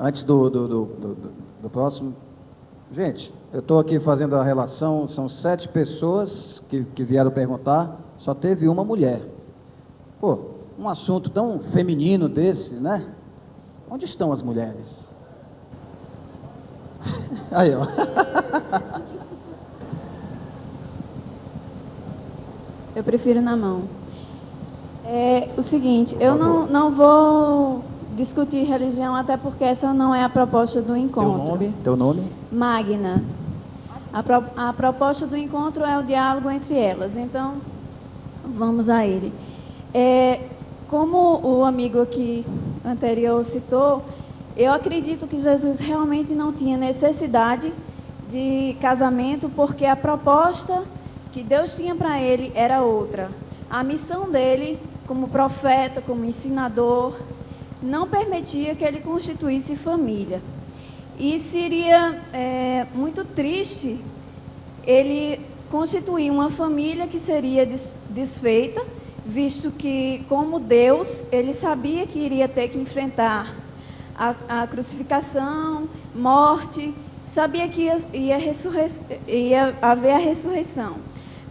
Antes do próximo, gente, eu estou aqui fazendo a relação, são 7 pessoas que vieram perguntar, só teve uma mulher. Pô, um assunto tão feminino desse, né? Onde estão as mulheres? Aí, ó. Eu prefiro na mão. É o seguinte, eu não vou discutir religião, até porque essa não é a proposta do encontro. Teu nome? Magna. A proposta do encontro é o diálogo entre elas. Então, vamos a ele. Como o amigo aqui anterior citou, eu acredito que Jesus realmente não tinha necessidade de casamento, porque a proposta que Deus tinha para ele era outra. A missão dele, como profeta, como ensinador, não permitia que ele constituísse família. E seria muito triste ele constituir uma família que seria desfeita, visto que, como Deus, ele sabia que iria ter que enfrentar a crucificação, morte, sabia que ia haver a ressurreição.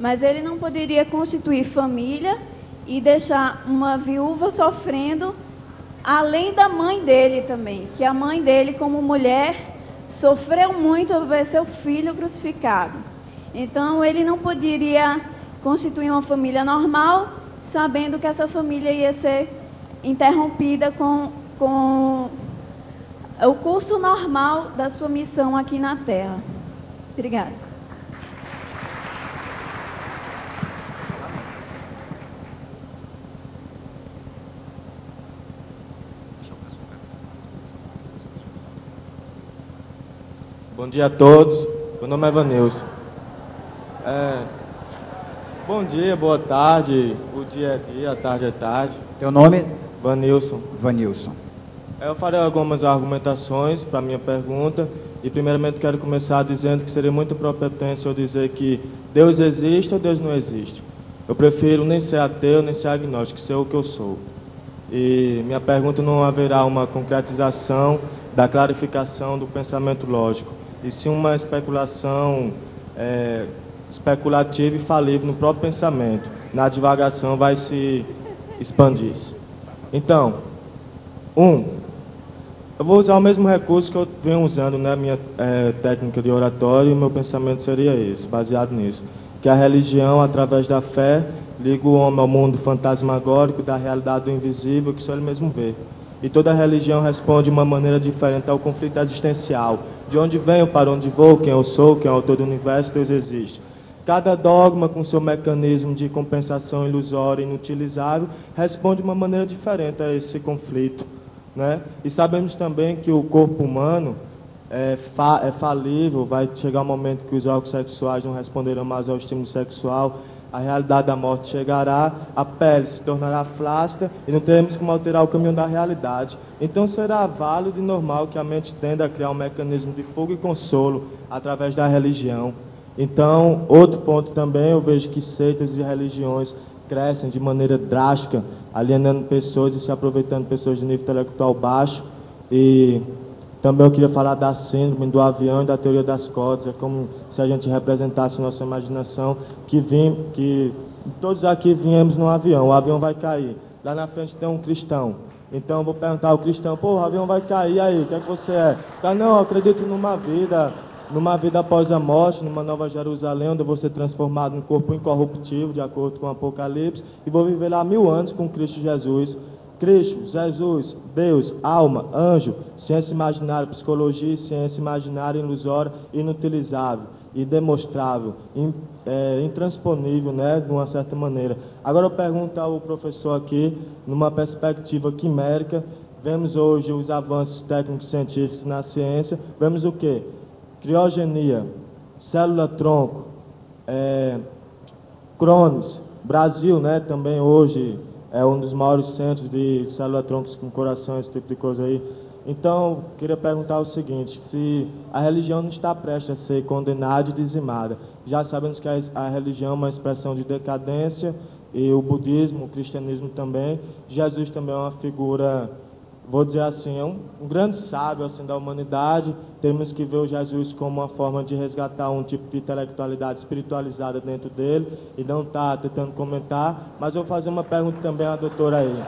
Mas ele não poderia constituir família e deixar uma viúva sofrendo, além da mãe dele também, que a mãe dele, como mulher, sofreu muito ao ver seu filho crucificado. Então, ele não poderia constituir uma família normal, sabendo que essa família ia ser interrompida com o curso normal da sua missão aqui na Terra. Obrigada. Bom dia a todos, meu nome é Vanilson. Bom dia, boa tarde, o dia é dia, a tarde é tarde. Teu nome? Vanilson. Vanilson. Eu farei algumas argumentações para a minha pergunta e primeiramente quero começar dizendo que seria muito prepotência eu dizer que Deus existe ou Deus não existe. Eu prefiro nem ser ateu, nem ser agnóstico, ser o que eu sou. E minha pergunta não haverá uma concretização da clarificação do pensamento lógico, e sim uma especulação especulativa e falível no próprio pensamento. Na divagação vai se expandir. Então, eu vou usar o mesmo recurso que eu venho usando na minha técnica de oratório, e o meu pensamento seria esse, baseado nisso, que a religião, através da fé, liga o homem ao mundo fantasmagórico da realidade do invisível que só ele mesmo vê. E toda religião responde de uma maneira diferente ao conflito existencial. De onde venho, para onde vou, quem eu sou, quem é o autor do universo, Deus existe. Cada dogma, com seu mecanismo de compensação ilusória e inutilizável, responde de uma maneira diferente a esse conflito, né? E sabemos também que o corpo humano é falível, vai chegar um momento que os órgãos sexuais não responderão mais ao estímulo sexual, a realidade da morte chegará, a pele se tornará flácida e não teremos como alterar o caminho da realidade. Então será válido e normal que a mente tenda a criar um mecanismo de fuga e consolo através da religião. Então, outro ponto também, eu vejo que seitas e religiões crescem de maneira drástica, alienando pessoas e se aproveitando de pessoas de nível intelectual baixo. E também eu queria falar da síndrome do avião e da teoria das cordas. É como se a gente representasse nossa imaginação, que todos aqui viemos num avião, o avião vai cair. Lá na frente tem um cristão. Então eu vou perguntar ao cristão, pô, o avião vai cair, aí, o que é que você é? Não, eu acredito numa vida após a morte, numa nova Jerusalém, onde eu vou ser transformado num corpo incorruptível, de acordo com o Apocalipse, e vou viver lá 1000 anos com Cristo Jesus. Cristo, Jesus, Deus, alma, anjo, ciência imaginária, psicologia e ciência imaginária ilusória, inutilizável, indemonstrável, intransponível, né, de uma certa maneira. Agora eu pergunto ao professor aqui, numa perspectiva quimérica, vemos hoje os avanços técnicos científicos na ciência, vemos o quê? Criogenia, célula-tronco, Crohn, Brasil, né, também hoje é um dos maiores centros de célula-troncos com coração, esse tipo de coisa aí. Então, queria perguntar o seguinte, se a religião não está prestes a ser condenada e dizimada, já sabemos que a religião é uma expressão de decadência, e o budismo, o cristianismo também, Jesus também é uma figura, vou dizer assim, é um grande sábio assim, da humanidade. Temos que ver o Jesus como uma forma de resgatar um tipo de intelectualidade espiritualizada dentro dele, e não está tentando comentar, mas eu vou fazer uma pergunta também à doutora aí.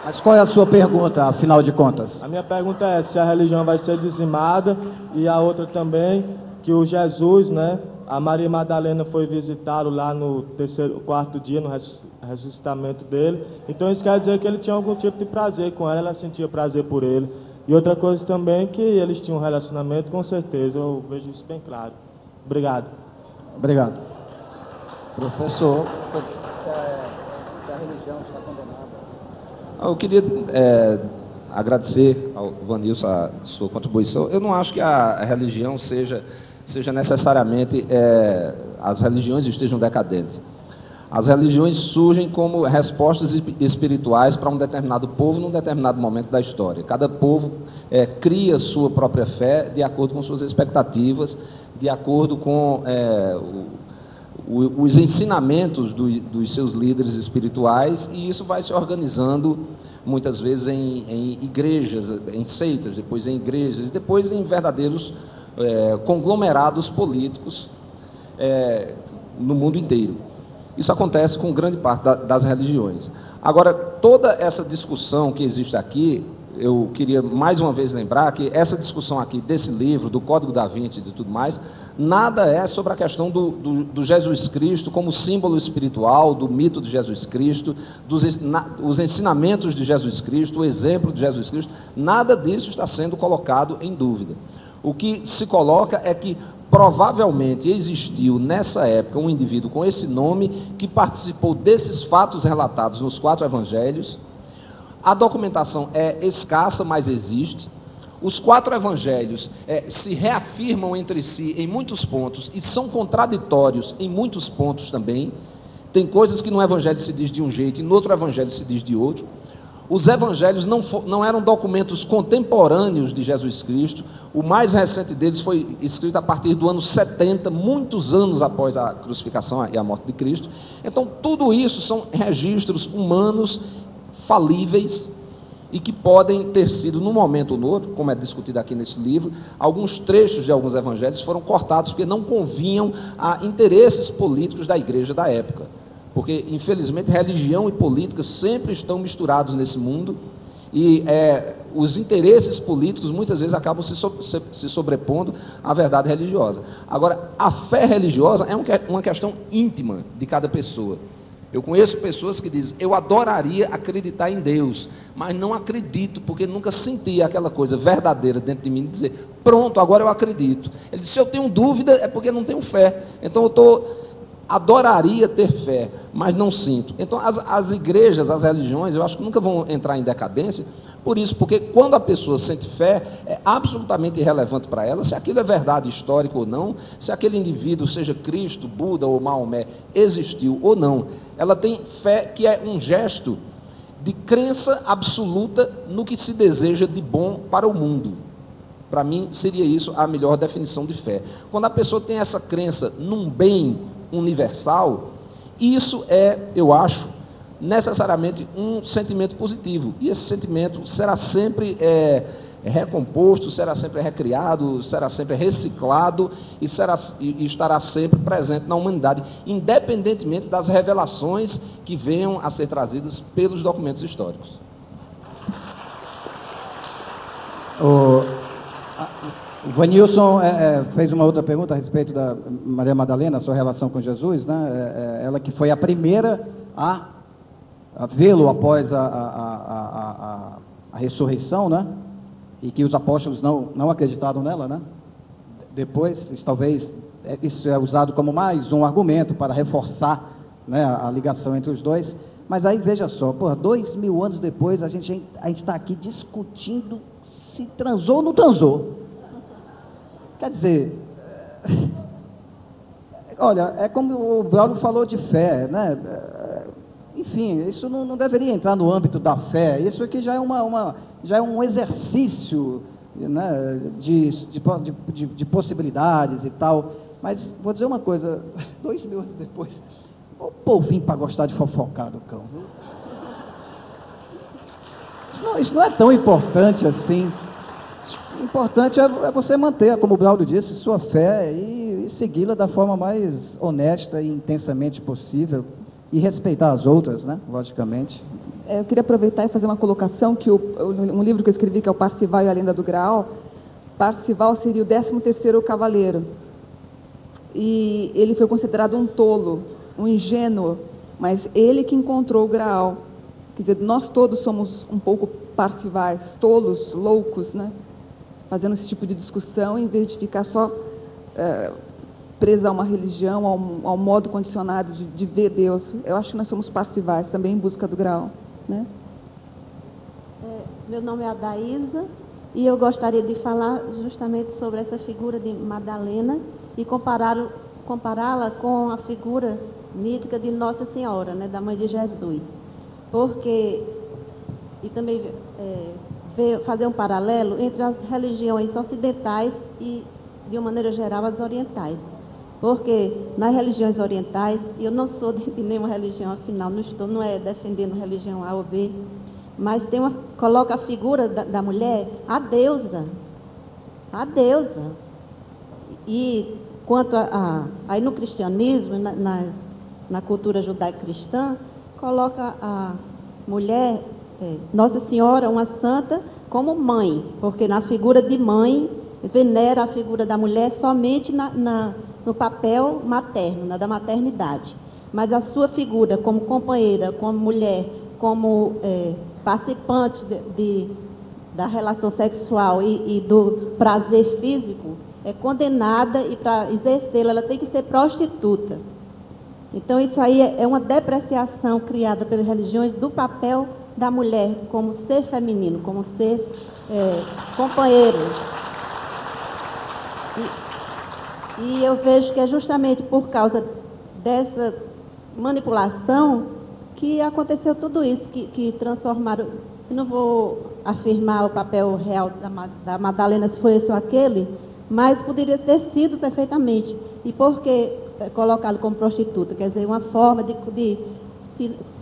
Mas qual é a sua pergunta, afinal de contas? A minha pergunta é se a religião vai ser dizimada, e a outra também, que o Jesus, né, a Maria Madalena foi visitá-lo lá no quarto dia, no ressuscitamento dele. Então isso quer dizer que ele tinha algum tipo de prazer com ela, ela sentia prazer por ele. E outra coisa também, que eles tinham um relacionamento, com certeza, eu vejo isso bem claro. Obrigado. Obrigado. Professor, se a religião está condenada... Eu queria agradecer ao Vanilson a sua contribuição. Eu não acho que a religião seja necessariamente, as religiões estejam decadentes. As religiões surgem como respostas espirituais para um determinado povo num determinado momento da história. Cada povo cria sua própria fé de acordo com suas expectativas, de acordo com os ensinamentos dos seus líderes espirituais, e isso vai se organizando muitas vezes em igrejas, em seitas, depois em igrejas, depois em verdadeiros conglomerados políticos no mundo inteiro. Isso acontece com grande parte das religiões. Agora, toda essa discussão que existe aqui, eu queria mais uma vez lembrar que essa discussão aqui desse livro, do Código da Vinci e de tudo mais, nada é sobre a questão do Jesus Cristo como símbolo espiritual, do mito de Jesus Cristo, os ensinamentos de Jesus Cristo, o exemplo de Jesus Cristo, nada disso está sendo colocado em dúvida. O que se coloca é que provavelmente existiu nessa época um indivíduo com esse nome que participou desses fatos relatados nos 4 evangelhos. A documentação é escassa, mas existe. Os 4 evangelhos se reafirmam entre si em muitos pontos e são contraditórios em muitos pontos também. Tem coisas que no evangelho se diz de um jeito e no outro evangelho se diz de outro. Os evangelhos não eram documentos contemporâneos de Jesus Cristo. O mais recente deles foi escrito a partir do ano 70, muitos anos após a crucificação e a morte de Cristo. Então, tudo isso são registros humanos falíveis e que podem ter sido, num momento ou no outro, como é discutido aqui nesse livro, alguns trechos de alguns evangelhos foram cortados porque não convinham a interesses políticos da igreja da época. Porque, infelizmente, religião e política sempre estão misturados nesse mundo e os interesses políticos muitas vezes acabam se sobrepondo à verdade religiosa. Agora, a fé religiosa é uma questão íntima de cada pessoa. Eu conheço pessoas que dizem, eu adoraria acreditar em Deus, mas não acredito, porque nunca senti aquela coisa verdadeira dentro de mim, de dizer, pronto, agora eu acredito. Ele disse, se eu tenho dúvida, é porque não tenho fé. Então adoraria ter fé, mas não sinto. Então as igrejas, as religiões, eu acho que nunca vão entrar em decadência, por isso, porque quando a pessoa sente fé, é absolutamente irrelevante para ela se aquilo é verdade histórica ou não, se aquele indivíduo, seja Cristo, Buda ou Maomé, existiu ou não. Ela tem fé que é um gesto de crença absoluta no que se deseja de bom para o mundo. Para mim, seria isso a melhor definição de fé. Quando a pessoa tem essa crença num bem universal, isso eu acho, necessariamente um sentimento positivo, e esse sentimento será sempre recomposto, será sempre recriado, será sempre reciclado e estará sempre presente na humanidade, independentemente das revelações que venham a ser trazidas pelos documentos históricos. O Vanilson fez uma outra pergunta a respeito da Maria Madalena, a sua relação com Jesus, né? Ela que foi a primeira a vê-lo após a ressurreição, né? E que os apóstolos não acreditaram nela, né? Depois, talvez, isso é usado como mais um argumento para reforçar, né, a ligação entre os dois. Mas aí, veja só, 2000 anos depois, a gente está aqui discutindo se transou ou não transou. Quer dizer, Olha, é como o Braulio falou de fé, né? Enfim, isso não deveria entrar no âmbito da fé. Isso aqui já é, já é um exercício, né, de possibilidades e tal. Mas vou dizer uma coisa, 2000 anos depois, o povinho para gostar de fofocar do cão, viu? Isso não é tão importante assim. O importante é você manter, como o Braulio disse, sua fé e segui-la da forma mais honesta e intensamente possível. E respeitar as outras, né? Logicamente. Eu queria aproveitar e fazer uma colocação que um livro que eu escrevi, que é o Parzival e a Lenda do Graal. Parzival seria o 13º cavaleiro. E ele foi considerado um tolo, um ingênuo, mas ele que encontrou o Graal. Quer dizer, nós todos somos um pouco Parzivais, tolos, loucos, né? Fazendo esse tipo de discussão, em vez de ficar só presa a uma religião, ao modo condicionado de ver Deus. Eu acho que nós somos Parzivais, também em busca do Graal, né? Meu nome é Adaísa e eu gostaria de falar justamente sobre essa figura de Madalena e compará-la com a figura mítica de Nossa Senhora, né, da Mãe de Jesus. Porque, e também fazer um paralelo entre as religiões ocidentais e, de uma maneira geral, as orientais. Porque nas religiões orientais, e eu não sou de nenhuma religião, afinal, não é defendendo religião A ou B, mas coloca a figura da mulher, a deusa. A deusa. E quanto aí no cristianismo, na cultura judaico-cristã, coloca a mulher, Nossa Senhora, uma santa, como mãe, porque na figura de mãe, venera a figura da mulher somente no papel materno, da maternidade. Mas a sua figura como companheira, como mulher, como participante da relação sexual e do prazer físico, é condenada, e para exercê-la ela tem que ser prostituta. Então isso aí é uma depreciação criada pelas religiões do papel da mulher como ser feminino, como ser companheiro. E eu vejo que é justamente por causa dessa manipulação que aconteceu tudo isso, que transformaram. Eu não vou afirmar o papel real da Madalena, se foi esse ou aquele, mas poderia ter sido perfeitamente. E por que colocá-lo como prostituta? Quer dizer, uma forma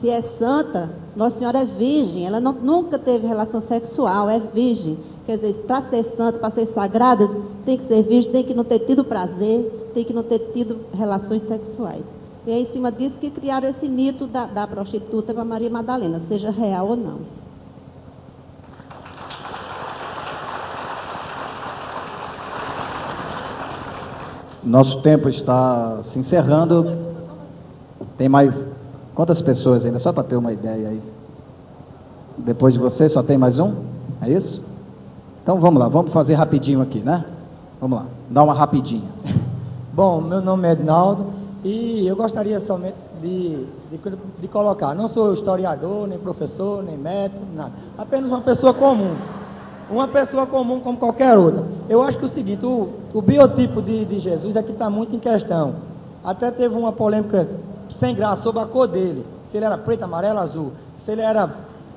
se é santa, Nossa Senhora é virgem, ela nunca teve relação sexual, é virgem. Quer dizer, para ser santa, para ser sagrada, tem que ser virgem, tem que não ter tido prazer, tem que não ter tido relações sexuais. E é em cima disso que criaram esse mito da prostituta para Maria Madalena, seja real ou não. Nosso tempo está se encerrando. Tem mais quantas pessoas ainda? Só para ter uma ideia aí. Depois de você, só tem mais um? É isso? Então vamos lá, vamos fazer rapidinho aqui, né? Vamos lá, dá uma rapidinha. Bom, meu nome é Ednaldo e eu gostaria somente de colocar, não sou historiador, nem professor, nem médico, nada. Apenas uma pessoa comum. Uma pessoa comum como qualquer outra. Eu acho que é o seguinte, o biotipo de Jesus é que está muito em questão. Até teve uma polêmica sem graça sobre a cor dele. Se ele era preto, amarelo, azul. Se ele era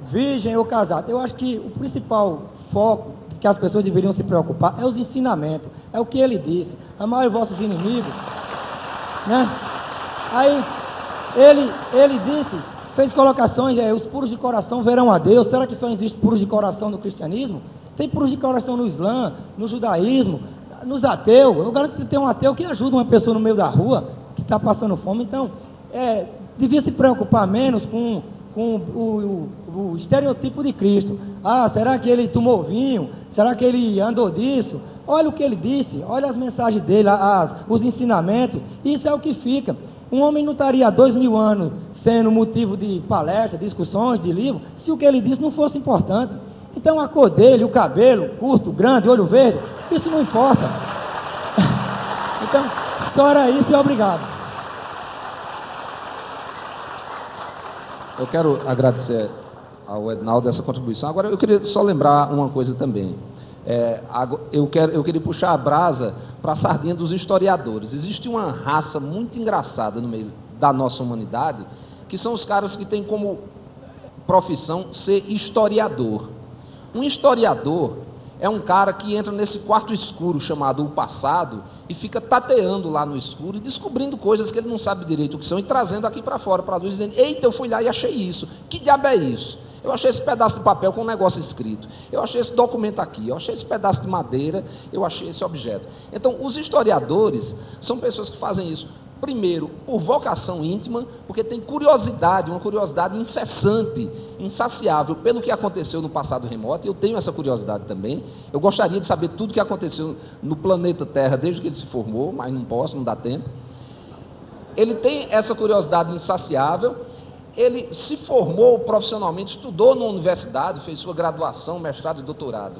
virgem ou casado. Eu acho que o principal foco que as pessoas deveriam se preocupar é os ensinamentos. É o que ele disse. Amai os vossos inimigos. Né? Aí, ele disse, fez colocações, os puros de coração verão a Deus. Será que só existe puros de coração no cristianismo? Tem puros de coração no Islã, no judaísmo, nos ateus. Eu garanto que tem um ateu que ajuda uma pessoa no meio da rua, que está passando fome. Então, devia se preocupar menos com o estereotipo de Cristo. Ah, será que ele tomou vinho? Será que ele andou disso? Olha o que ele disse, olha as mensagens dele, os ensinamentos. Isso é o que fica. Um homem não estaria há 2000 anos sendo motivo de palestras, discussões, de livro, se o que ele disse não fosse importante. Então a cor dele, o cabelo, curto, grande, olho verde, isso não importa. Então, só era isso e obrigado. Eu quero agradecer ao Ednaldo essa contribuição. Agora, eu queria só lembrar uma coisa também. Eu queria puxar a brasa para a sardinha dos historiadores. Existe uma raça muito engraçada no meio da nossa humanidade, que são os caras que têm como profissão ser historiador. Um historiador é um cara que entra nesse quarto escuro chamado o passado e fica tateando lá no escuro e descobrindo coisas que ele não sabe direito o que são e trazendo aqui para fora, para a luz, dizendo: eita, eu fui lá e achei isso. Que diabo é isso? Eu achei esse pedaço de papel com um negócio escrito. Eu achei esse documento aqui. Eu achei esse pedaço de madeira. Eu achei esse objeto. Então, os historiadores são pessoas que fazem isso, primeiro, por vocação íntima, porque tem curiosidade, uma curiosidade incessante, insaciável pelo que aconteceu no passado remoto. Eu tenho essa curiosidade também. Eu gostaria de saber tudo o que aconteceu no planeta Terra desde que ele se formou, mas não posso, não dá tempo. Ele tem essa curiosidade insaciável. Ele se formou profissionalmente, estudou na universidade, fez sua graduação, mestrado e doutorado,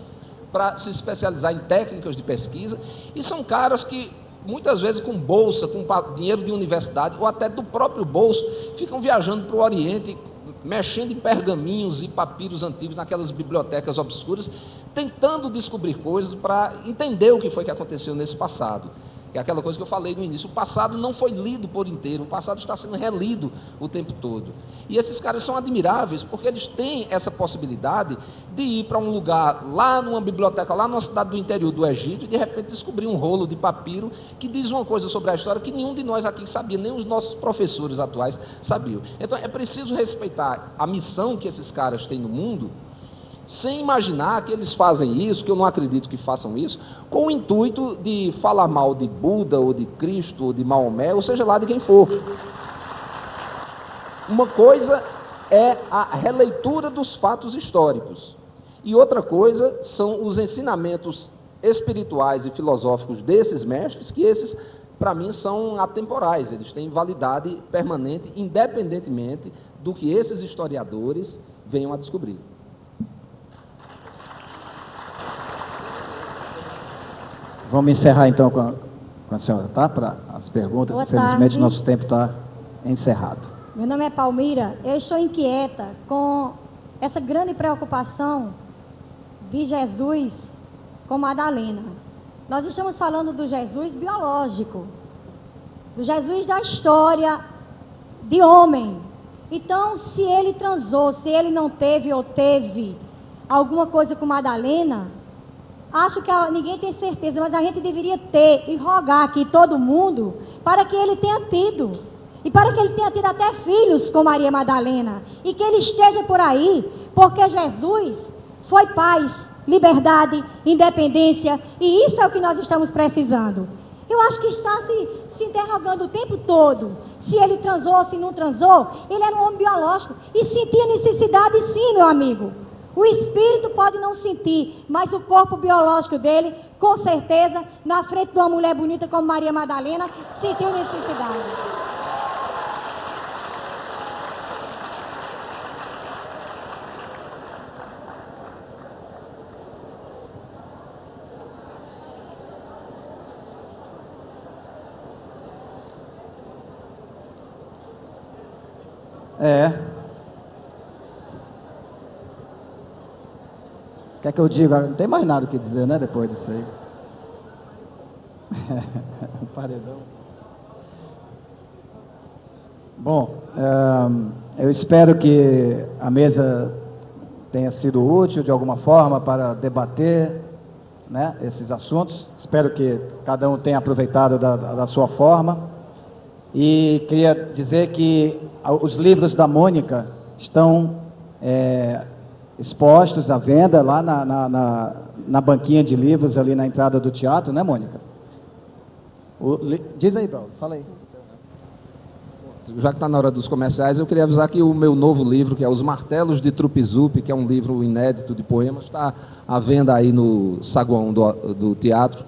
para se especializar em técnicas de pesquisa, e são caras que, muitas vezes com bolsa, com dinheiro de universidade, ou até do próprio bolso, ficam viajando para o Oriente, mexendo em pergaminhos e papiros antigos, naquelas bibliotecas obscuras, tentando descobrir coisas para entender o que foi que aconteceu nesse passado. Que é aquela coisa que eu falei no início: o passado não foi lido por inteiro, o passado está sendo relido o tempo todo. E esses caras são admiráveis porque eles têm essa possibilidade de ir para um lugar, lá numa biblioteca, lá numa cidade do interior do Egito, e de repente descobrir um rolo de papiro que diz uma coisa sobre a história que nenhum de nós aqui sabia, nem os nossos professores atuais sabiam. Então é preciso respeitar a missão que esses caras têm no mundo, sem imaginar que eles fazem isso, que eu não acredito que façam isso, com o intuito de falar mal de Buda, ou de Cristo, ou de Maomé, ou seja lá de quem for. Uma coisa é a releitura dos fatos históricos, e outra coisa são os ensinamentos espirituais e filosóficos desses mestres, que esses, para mim, são atemporais, eles têm validade permanente, independentemente do que esses historiadores venham a descobrir. Vamos encerrar então com a senhora, tá? Para as perguntas. Boa Infelizmente, tarde. nosso tempo está encerrado. Meu nome é Palmira. Eu estou inquieta com essa grande preocupação de Jesus com Madalena. Nós estamos falando do Jesus biológico, do Jesus da história de homem. Então, se ele transou, se ele não teve ou teve alguma coisa com Madalena, acho que ninguém tem certeza, mas a gente deveria ter e rogar aqui todo mundo para que ele tenha tido. E para que ele tenha tido até filhos com Maria Madalena. E que ele esteja por aí, porque Jesus foi paz, liberdade, independência. E isso é o que nós estamos precisando. Eu acho que está se interrogando o tempo todo. Se ele transou, se não transou. Ele era um homem biológico e sentia necessidade sim, meu amigo. O espírito pode não sentir, mas o corpo biológico dele, com certeza, na frente de uma mulher bonita como Maria Madalena, sentiu necessidade. Quer que eu diga? Não tem mais nada o que dizer, né? Depois disso aí. Um paredão. Bom, eu espero que a mesa tenha sido útil de alguma forma para debater, né, esses assuntos. Espero que cada um tenha aproveitado da sua forma. E queria dizer que os livros da Mônica estão expostos à venda lá na banquinha de livros ali na entrada do teatro, né, Mônica? Diz aí, Paulo, fala aí. Já que está na hora dos comerciais, eu queria avisar que o meu novo livro, que é Os Martelos de Trupizup, que é um livro inédito de poemas, está à venda aí no saguão do teatro.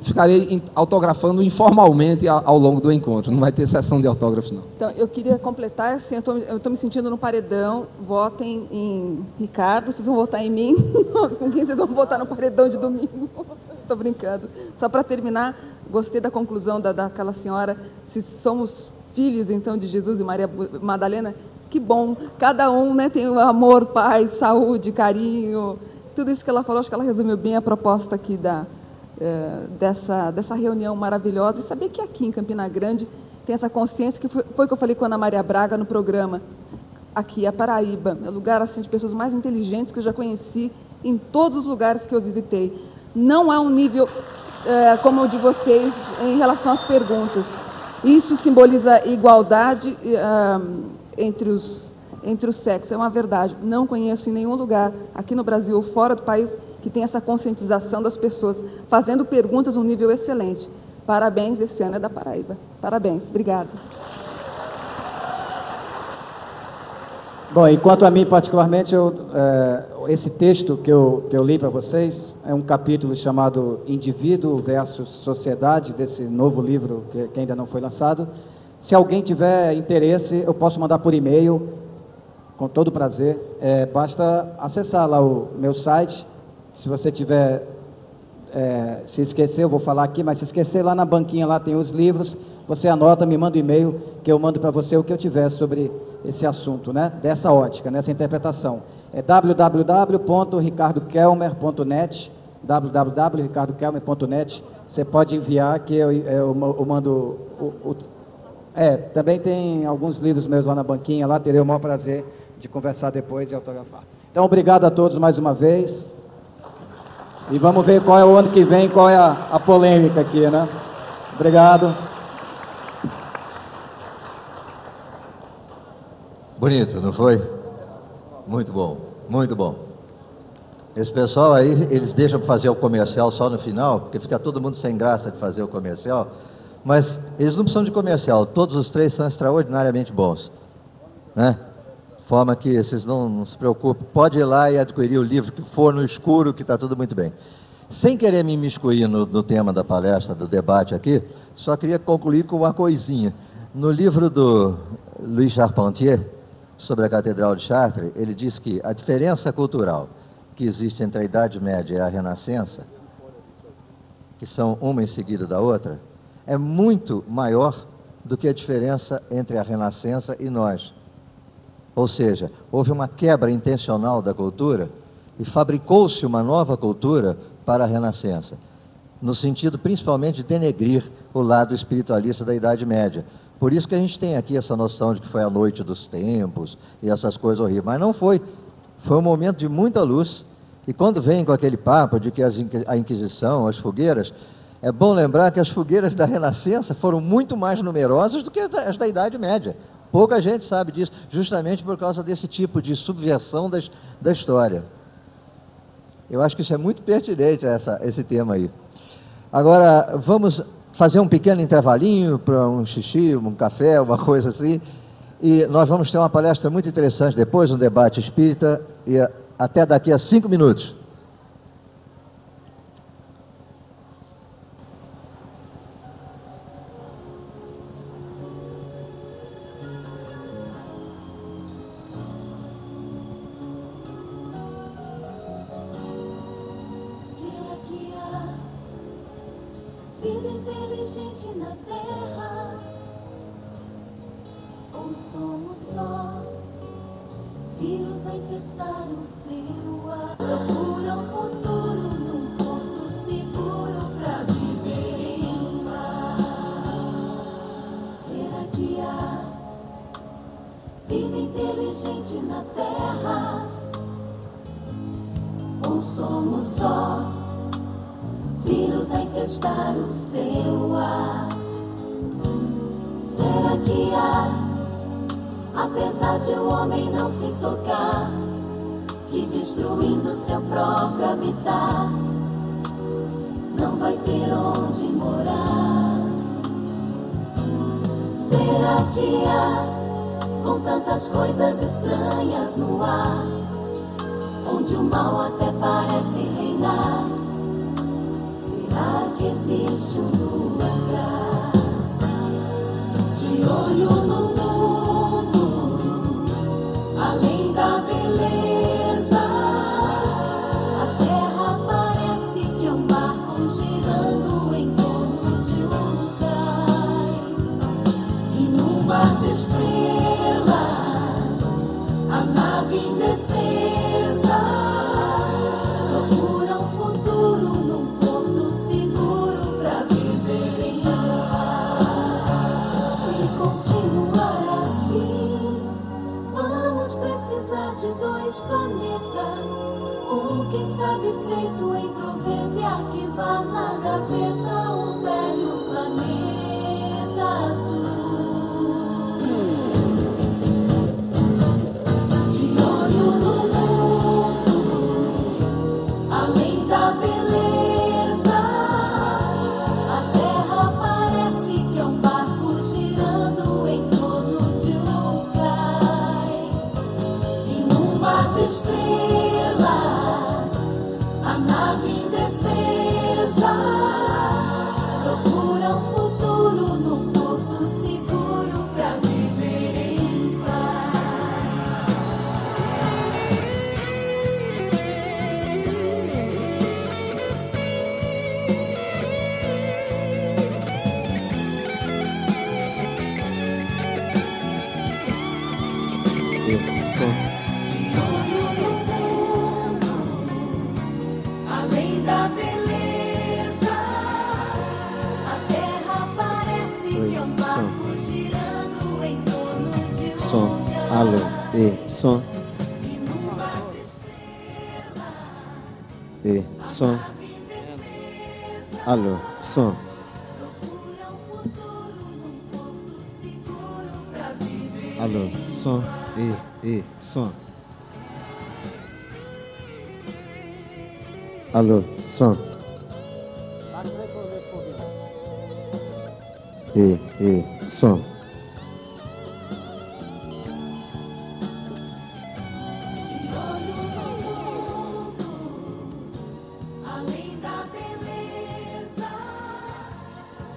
Ficarei autografando informalmente ao longo do encontro, não vai ter sessão de autógrafos, não. Então, eu queria completar, assim, eu estou me sentindo no paredão. Votem em Ricardo, vocês vão votar em mim. Com quem vocês vão votar no paredão de domingo? Estou brincando. Só para terminar, gostei da conclusão daquela senhora. Se somos filhos, então, de Jesus e Maria Madalena, que bom. Cada um, né, tem amor, paz, saúde, carinho, tudo isso que ela falou, acho que ela resumiu bem a proposta aqui dessa reunião maravilhosa. E saber que aqui em Campina Grande tem essa consciência, que foi o que eu falei com a Ana Maria Braga no programa. Aqui, a Paraíba, é o lugar assim, de pessoas mais inteligentes que eu já conheci em todos os lugares que eu visitei. Não há um nível como o de vocês em relação às perguntas. Isso simboliza igualdade entre os sexos, é uma verdade. Não conheço em nenhum lugar, aqui no Brasil ou fora do país, que tem essa conscientização das pessoas, fazendo perguntas num nível excelente. Parabéns, esse ano é da Paraíba. Parabéns, obrigada. Bom, e quanto a mim particularmente, esse texto que eu li para vocês é um capítulo chamado Indivíduo versus Sociedade, desse novo livro que ainda não foi lançado. Se alguém tiver interesse, eu posso mandar por e-mail, com todo prazer. Basta acessar lá o meu site. Se você tiver, se esquecer, eu vou falar aqui, mas se esquecer, lá na banquinha lá tem os livros, você anota, me manda um e-mail, que eu mando para você o que eu tiver sobre esse assunto, né? Dessa ótica, nessa interpretação. É www.ricardokelmer.net, www.ricardokelmer.net. Você pode enviar que eu mando também tem alguns livros meus lá na banquinha, lá terei o maior prazer de conversar depois e autografar. Então, obrigado a todos mais uma vez. E vamos ver qual é o ano que vem, qual é a polêmica aqui, né? Obrigado. Bonito, não foi? Muito bom, muito bom. Esse pessoal aí, eles deixam para fazer o comercial só no final, porque fica todo mundo sem graça de fazer o comercial, mas eles não precisam de comercial, todos os três são extraordinariamente bons, né? De forma que vocês não se preocupem, pode ir lá e adquirir o livro que for no escuro, que está tudo muito bem. Sem querer me imiscuir no tema da palestra, do debate aqui, só queria concluir com uma coisinha. No livro do Louis Charpentier, sobre a Catedral de Chartres, ele diz que a diferença cultural que existe entre a Idade Média e a Renascença, que são uma em seguida da outra, é muito maior do que a diferença entre a Renascença e nós. Ou seja, houve uma quebra intencional da cultura e fabricou-se uma nova cultura para a Renascença, no sentido principalmente de denegrir o lado espiritualista da Idade Média. Por isso que a gente tem aqui essa noção de que foi a noite dos tempos e essas coisas horríveis. Mas não foi. Foi um momento de muita luz. E quando vem com aquele papo de que a Inquisição, as fogueiras, é bom lembrar que as fogueiras da Renascença foram muito mais numerosas do que as da Idade Média. Pouca gente sabe disso, justamente por causa desse tipo de subversão da história. Eu acho que isso é muito pertinente, esse tema aí. Agora, vamos fazer um pequeno intervalinho para um xixi, um café, uma coisa assim, e nós vamos ter uma palestra muito interessante depois, um debate espírita, e até daqui a 5 minutos. Vida inteligente na terra, ou somos só vírus a infestar o seu ar? Procura um futuro num porto seguro pra viver em paz. Será que há vida inteligente na terra, ou somos só vírus a infestar o seu ar? Será que há, apesar de o homem não se tocar, que destruindo seu próprio habitat, não vai ter onde morar? Será que há, com tantas coisas estranhas no ar, onde o mal até parece reinar, será que existe um lugar de olho no mundo, além da beleza? A terra parece que é um barco girando em torno de um cais, e num mar de estrelas, a nave indefesa planetas, ou quem sabe feito em proveta e arquivar na gaveta um velho planeta azul. De olho no mundo, além da beleza, a terra parece que é um barco girando em torno de um cais. Em um mar de estrelas, a nave indefesa procura um futuro num porto seguro pra viver em paz. De olho no mundo, além da beleza, a terra parece que é um barco girando em torno de um Som. Alô. E. Som. E num mar de estrelas, E. Som. Alô. Som. procura um futuro num porto seguro pra viver. Alô. Som. E. Som. Alô. Som. E. Som. De olho no mundo, além da beleza,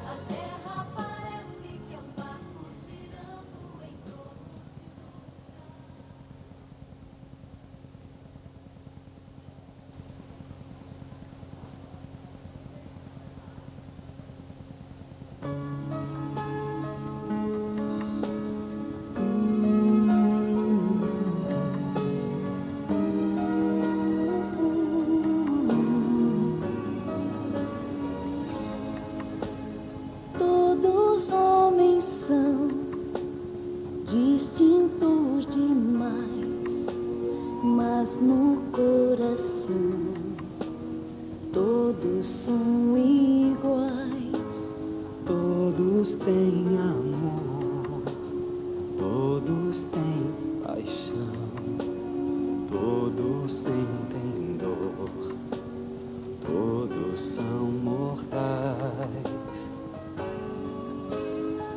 a terra parece que é um barco girando em torno de Todos homens são distintos demais, mas no coração todos são iguais. Todos têm amor, todos têm paixão, todos sentem dor, todos são mortais.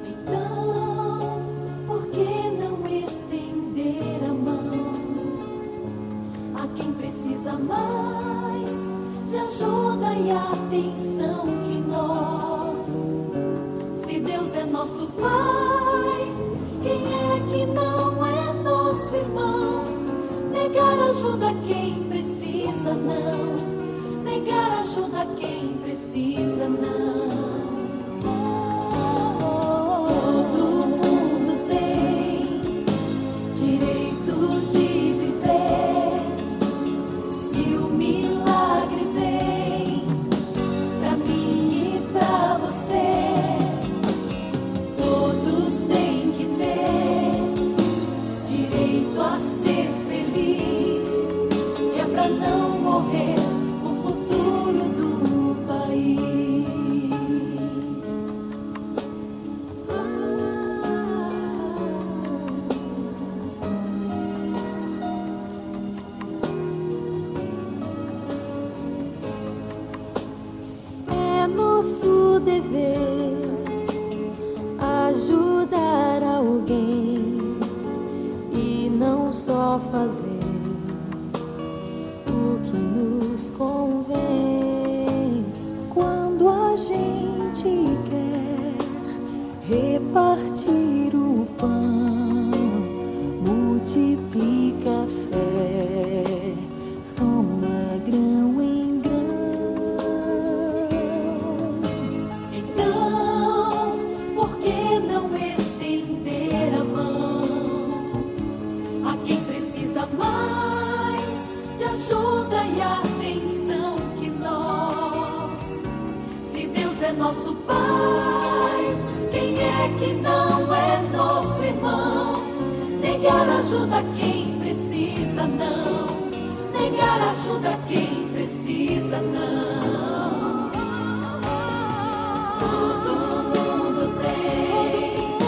Então, por que não estender a mão a quem precisa mais de ajuda e atenção que nós? Se Deus é nosso Pai, quem é que não é nosso irmão? Negar ajuda a quem precisa, não. Negar ajuda a quem precisa, não. Todo mundo tem direito de viver, e o milagre vem pra mim e pra você. Todos têm que ter direito a ser feliz, que é pra não morrer o futuro do país. É nosso dever ajudar alguém e não só fazer o que nos convém. Quando a gente quer repartir o pão, multiplica a fé, soma grão em grão. Então, por que não estender a mão a quem precisa mais de ajuda e atenção que nós? Se Deus é nosso Pai, quem é que não é nosso irmão? Negar ajuda a quem precisa, não. dar ajuda a quem precisa, não. Todo mundo tem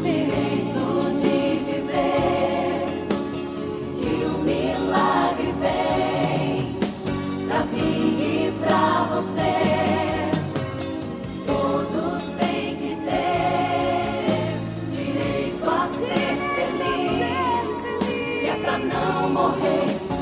direito de viver, e o milagre vem pra mim e pra você. Todos têm que ter direito a ser feliz, e é pra não morrer